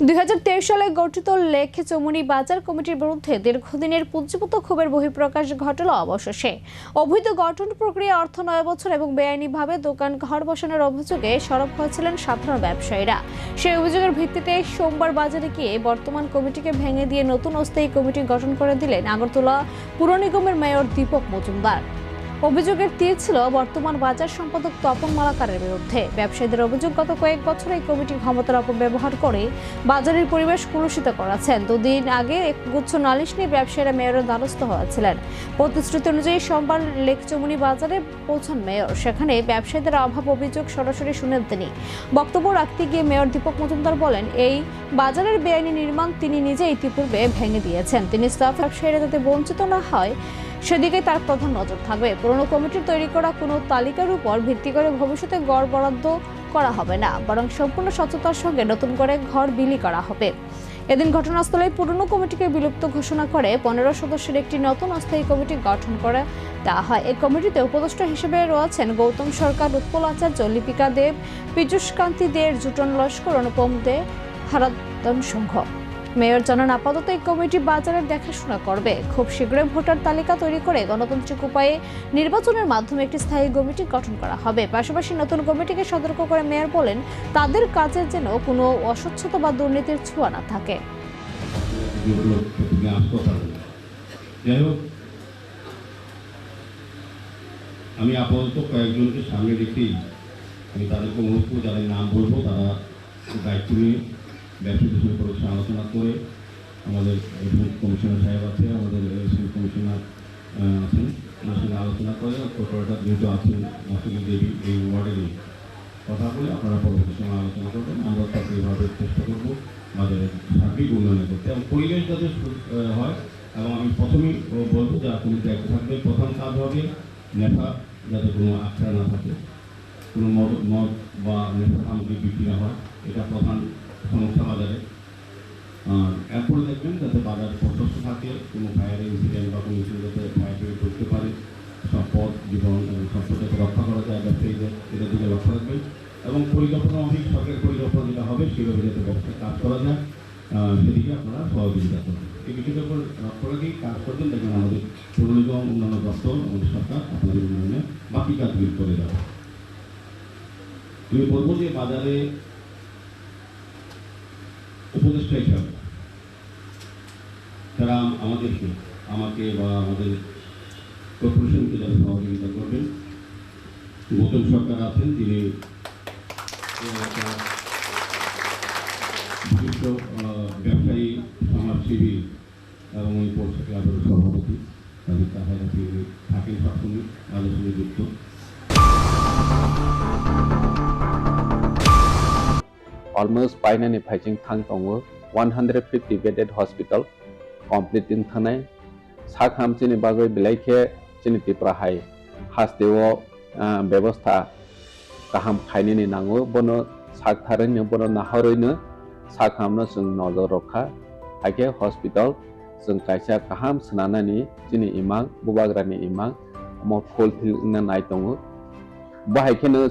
2023 সালে গঠিত লেখে চৌমুহনী বাজার কমিটির বিরুদ্ধে দীর্ঘদিনের পুঞ্জীভূত ক্ষোভের বহিঃপ্রকাশ ঘটল অবশেষে। অবৈধ গঠন প্রক্রিয়া, অর্থ 9 বছর এবং বেআইনিভাবে দোকান ঘর বসানোর অভিযোগে সরব হয়েছিলেন সাধারণ ব্যবসায়ীরা। সেই অভিযোগের ভিত্তিতে সোমবার বাজারে গিয়ে বর্তমান কমিটিকে ভেঙে দিয়ে নতুন অস্থায়ী কমিটি গঠন করে দিলেন আগরতলা পুর নিগমের মেয়র দীপক মজুমদার। অভিযোগের তীর ছিল বর্তমান বাজার সম্পাদক তপন মালাকারের বিরুদ্ধে। ব্যবসায়ীদের অভিযোগ, গত কয়েক বছর এই কমিটি ক্ষমতার অপব্যবহার করে বাজারের পরিবেশ কলুষিত করেছেন। দুদিন আগে একগুচ্ছ নালিশ নিয়ে ব্যবসায়ীরা মেয়রের দ্বারস্থ হয়েছিলেন। প্রতিশ্রুতি অনুযায়ী সোমবার লেক চৌমুহনী বাজারে পৌঁছান মেয়র। সেখানে ব্যবসায়ীদের অভাব অভিযোগ সরাসরি শুনেন তিনি। বক্তব্য রাখতে গিয়ে মেয়র দীপক মজুমদার বলেন, এই বাজারের বেআইনি নির্মাণ তিনি নিজে ইতিপূর্বে ভেঙে দিয়েছেন। তিনি স্টাফ ব্যবসায়ীরা যাতে বঞ্চিত না হয় সেদিকে তার প্রধান নজর থাকবে। পুরনো কমিটির তৈরি করা কোনো তালিকার উপর ভিত্তি করে ভবিষ্যতে গড় বরাদ্দ করা হবে না, বরং সম্পূর্ণ স্বচ্ছতার সঙ্গে নতুন করে ঘর বিলি করা হবে। এদিন ঘটনাস্থলে পুরনো কমিটিকে বিলুপ্ত ঘোষণা করে 15 সদস্যের একটি নতুন অস্থায়ী কমিটি গঠন করে দেওয়া হয়। এই কমিটিতে উপদেষ্টা হিসেবে রয়েছেন গৌতম সরকার, উৎপল আচার্য, লিপিকা দেব, পীযূষ কান্তি দে, জুটন লস্কর, অনুপম দে, হারাদন সংঘ। মেয়র জানান, আপাতত এই কমিটি বাজারের দেখাশোনা করবে। খুব শীঘ্রই ভোটার তালিকা তৈরি করে গণতান্ত্রিক উপায়ে নির্বাচনের মাধ্যমে একটি স্থায়ী কমিটি গঠন করা হবে। পাশাপাশি নতুন কমিটিকে সতর্ক করে মেয়র বলেন, তাদের কাজে যেন কোনো অস্বচ্ছতা বা দুর্নীতির ছোঁয়া না থাকে। আমি আপাতত কয়েকজনকে সামনে রেখেই আমি তাদেরকে অনুরোধ করবো, যাদের নাম বলবো তারা দায়িত্ব নিয়ে ব্যবসায়ীদের সঙ্গে পরস্পর আলোচনা করে, আমাদের কমিশনার সাহেব আছে, আমাদের এসএসসি কমিশনার আছেন, ওনার সঙ্গে আলোচনা করে কর্পোরেটর যেহেতু আছেন আসলে দেবী এই ওয়ার্ডেরই কথা বলে আপনারা পরবর্তী সময় আলোচনা করবেন। আমরা তাকে এভাবে চেষ্টা করবো বাজারের সার্বিক উন্নয়ন করতে এবং পরিবেশ যাতে হয়। এবং আমি প্রথমেই বলবো, যারা কোনো দায়িত্ব থাকবে, প্রথম কাজ হবে নেশা যাতে কোনো আখড়া না থাকে, কোনো মদ বা নেশা সামগ্রী বিক্রি না হয়, এটা প্রধান সমস্যা বাজারে। আর এরপরে দেখবেন যাতে বাজার প্রশস্ত থাকে, কোনো ফায়ার ইনসিডেন্ট বা কোনো ইস্যু যাতে ফায়ার তৈরি করতে পারে, সম্পদ জীবন এবং সম্পদ যাতে রক্ষা করা যায়, ব্যবসায়ীদের এটা দিকে লক্ষ্য রাখবেন। এবং পরিকল্পনা অধিক সরকারের পরিকল্পনা যেটা হবে সেভাবে যাতে ব্যবসায় কাজ করা যায়, সেদিকে আপনারা সহযোগিতা করবেন। এই বিষয়টার উপর লক্ষ্য রেখেই কাজ করবেন, দেখবেন আমাদের পৌর নিগম উন্নয়ন দপ্তর, আমাদের সরকার আপনাদের উন্নয়নে বাকি কাজগুলি করে যাবে। আমি বলবো যে বাজারে উপদেষ্টা হিসাবে যারা আমাকে বা আমাদের কর্পোরেশনকে যারা সহযোগিতা করবেন, গৌতম সরকার আছেন, তিনি বিশিষ্ট ব্যবসায়ী, সমাজসেবী এবং ওই পৌরসভা ক্লাবের সভাপতি, তাদের কাছাকাছি তিনি থাকেন, সবসময় তাদের সঙ্গে যুক্ত। Almost finally fighting thang tongo 150 bedded hospital completing thanai sakham chini bagoi bilaikhe chini tipra hai hasteo ব্যবস্থা kaham khainini nango bono saktharani bono naharoino sakhamno sung nozor rokha ake hospital sung kaisa kaham snanani chini imang bubagrani imang mo fulfill na nai tongo bahaikeno